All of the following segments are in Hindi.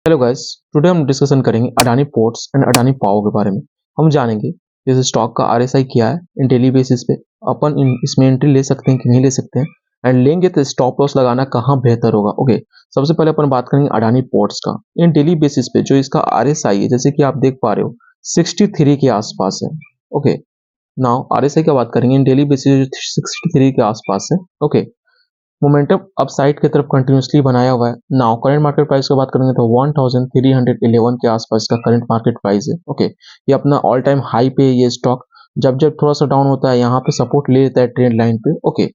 हेलो गाइस, टुडे हम डिस्कशन करेंगे Adani ports and Adani power के बारे में। हम जानेंगे इस स्टॉक का आरएसआई क्या है, इन डेली बेसिस पे अपन इसमें एंट्री ले सकते हैं कि नहीं ले सकते हैं, एंड लेंगे तो स्टॉप लॉस लगाना कहाँ बेहतर होगा। ओके, सबसे पहले अपन बात करेंगे अडानी पोर्ट्स का। इन डेली बेसिस पे जो इसका आरएसआई है, जैसे कि आप देख पा रहे हो 63 के आसपास है। ओके, नाउ आरएसआई की बात करेंगे, इन डेली बेसिस 63 के आसपास है। ओके, मोमेंटम अपसाइड की तरफ कंटिन्यूसली बनाया हुआ है। नाउ करंट मार्केट प्राइस की बात करेंगे तो 1311 के आसपास का करंट मार्केट प्राइस है। ओके, ये अपना ऑल टाइम हाई पे ये स्टॉक जब जब थोड़ा सा डाउन होता है यहाँ पे सपोर्ट ले लेता है ट्रेंड लाइन पे। Okay,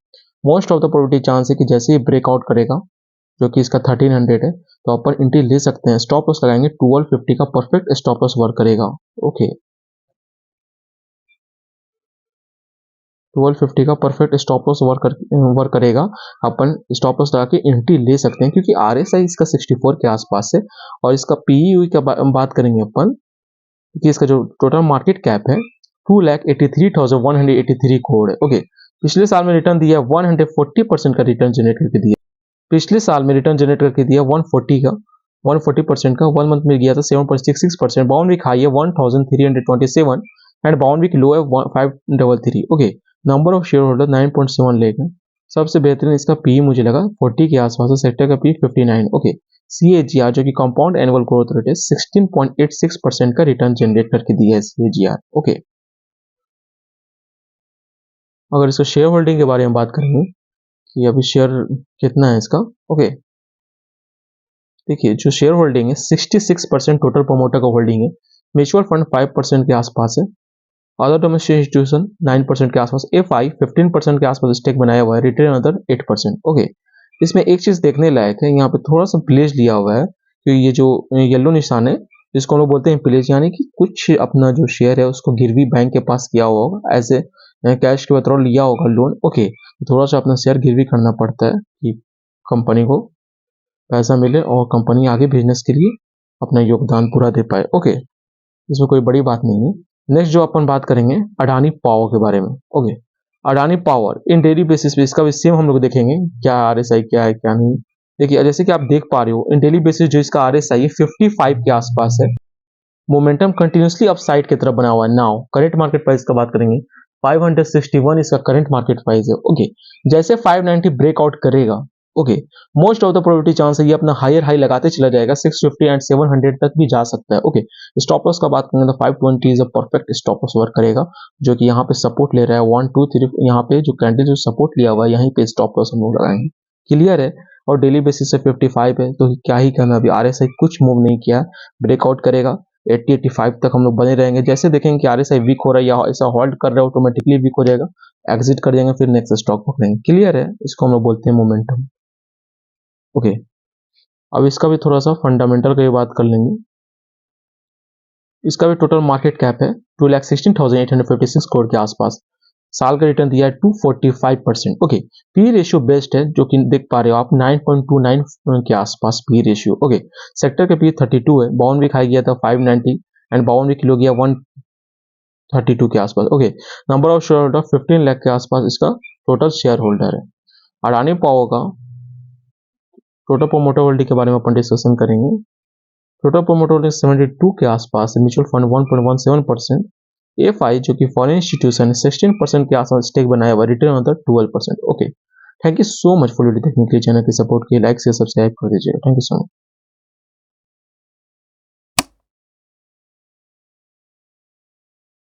most of the probability chance है कि जैसे ही ब्रेकआउट करेगा जो कि इसका 1300 है, तो अपन एंट्री ले सकते हैं। स्टॉप लॉस लगाएंगे 1250 का परफेक्ट स्टॉप लॉस वर्क करेगा। ओके, 1250 का परफेक्ट स्टॉप लॉस वर्क करेगा। अपन स्टॉप लॉस लगा के एंट्री ले सकते हैं क्योंकि आरएसआई इसका 64 के आसपास है। और इसका पीई का बात करेंगे अपन कि इसका जो टोटल मार्केट कैप है 2,83,183 करोड़ है। ओके, पिछले साल में रिटर्न दिया 140% का रिटर्न जनरेट करके दिया। पिछले साल में रिटर्न जनरेट करके दिया 140% का 1 मंथ में गया था 7.66%। बाउंड वीक हाई है 1327 एंड बाउंड वीक लो है 533। Okay, number of share holder 9.7 lakh है। सबसे बेहतरीन इसका पी मुझे लगा 40 के आसपास है। सेक्टर का पी 59। ओके, CAGR जो कि कंपाउंड एनुअल ग्रोथ रेट है 16.86% का रिटर्न जनरेट करके दिया है CAGR। ओके, अगर इसका शेयर होल्डिंग के बारे में बात करेंगे कि अभी शेयर कितना है इसका। ओके, देखिए जो शेयर होल्डिंग है 66% टोटल प्रोमोटर का होल्डिंग है। म्यूचुअल फंड 5% के आसपास है। अदर डोमेस्टिक इंस्टीट्यूशन 9% के आसपास। FI 15% के आसपास स्टेक बनाया हुआ है। Retail other 8%। ओके, इसमें एक चीज देखने लायक है, यहाँ पे थोड़ा सा प्लेज लिया हुआ है। तो ये जो येलो निशान है जिसको हम लोग बोलते हैं प्लेज, यानी कि कुछ अपना जो शेयर है उसको गिरवी बैंक के पास किया हुआ होगा, ऐसे कैश के बतौर लिया होगा लोन। ओके, थोड़ा सा अपना शेयर गिरवी करना पड़ता है कि कंपनी को पैसा मिले और कंपनी आगे बिजनेस के लिए अपना योगदान पूरा दे पाए। ओके, इसमें कोई बड़ी बात नहीं है। नेक्स्ट जो अपन बात करेंगे अडानी पावर के बारे में। Okay, Adani power in daily basis पे इसका भी सेम हम लोग देखेंगे क्या आरएसआई क्या है क्या नहीं। देखिए जैसे कि आप देख पा रहे हो इन डेली बेसिस जो इसका आरएसआई है 55 के आसपास है। मोमेंटम कंटिन्यूसली अपसाइड की तरफ बना हुआ है। नाउ करंट मार्केट प्राइस का बात करेंगे 561 इसका करंट मार्केट प्राइस है। ओके, जैसे 590 ब्रेकआउट करेगा, okay, most of the probability chance है ये अपना हायर हाई लगाते चला जाएगा 650 एंड 700 तक भी जा सकता है। ओके, स्टॉप लॉस का बात करेंगे तो 520 is a perfect stop loss work करेगा, जो कि यहाँ पे सपोर्ट ले रहा है 1 2 3। यहाँ पे जो कैंडल जो सपोर्ट लिया हुआ है यहीं पे स्टॉप लॉस हम लोग लगाएंगे। क्लियर है। और डेली बेसिस से 55 है तो क्या ही करना, अभी आरएसआई कुछ मूव नहीं किया, ब्रेकआउट करेगा 80-85 तक हम लोग बने रहेंगे। जैसे देखेंगे कि आरएसआई वीक हो रहा है या ऐसा होल्ड कर रहा है ऑटोमेटिकली वीक हो जाएगा, एग्जिट कर जाएंगे, फिर नेक्स्ट स्टॉक पकड़ेंगे। क्लियर है, इसको हम लोग बोलते हैं मोमेंटम। ओके, अब इसका भी थोड़ा सा फंडामेंटल की बात कर लेंगे। इसका भी टोटल मार्केट कैप है 2,16,856 करोड़ के आसपास। साल का रिटर्न दिया है 245%। ओके, पी रेशियो बेस्ट है जो कि देख पा रहे हो आप 9.29 के आसपास पी रेशियो। ओके, सेक्टर का पी 32 है। बाउंड वीक हाई गया था 590 एंड बाउंड वीक लो गया 132 के आसपास। Okay, number of share holder 15 lakh के आसपास इसका टोटल शेयर होल्डर है। अडानी पावर का टोटल प्रोमोटर होल्डिंग के बारे में अपन डिस्कशन करेंगे। टोटल प्रोमोटर होल्डिंग 72 के आसपास है। Mutual fund 1.17%। FI जो कि फॉरेन इंस्टीट्यूशन 16% के आसपास स्टेक बनाया हुआ। रिटर्न होता है 12%। Okay, thank you so much for video देखने के लिए। चैनल की सपोर्ट के लिए लाइक से सब्सक्राइब कर दीजिएगा। Thank you so much.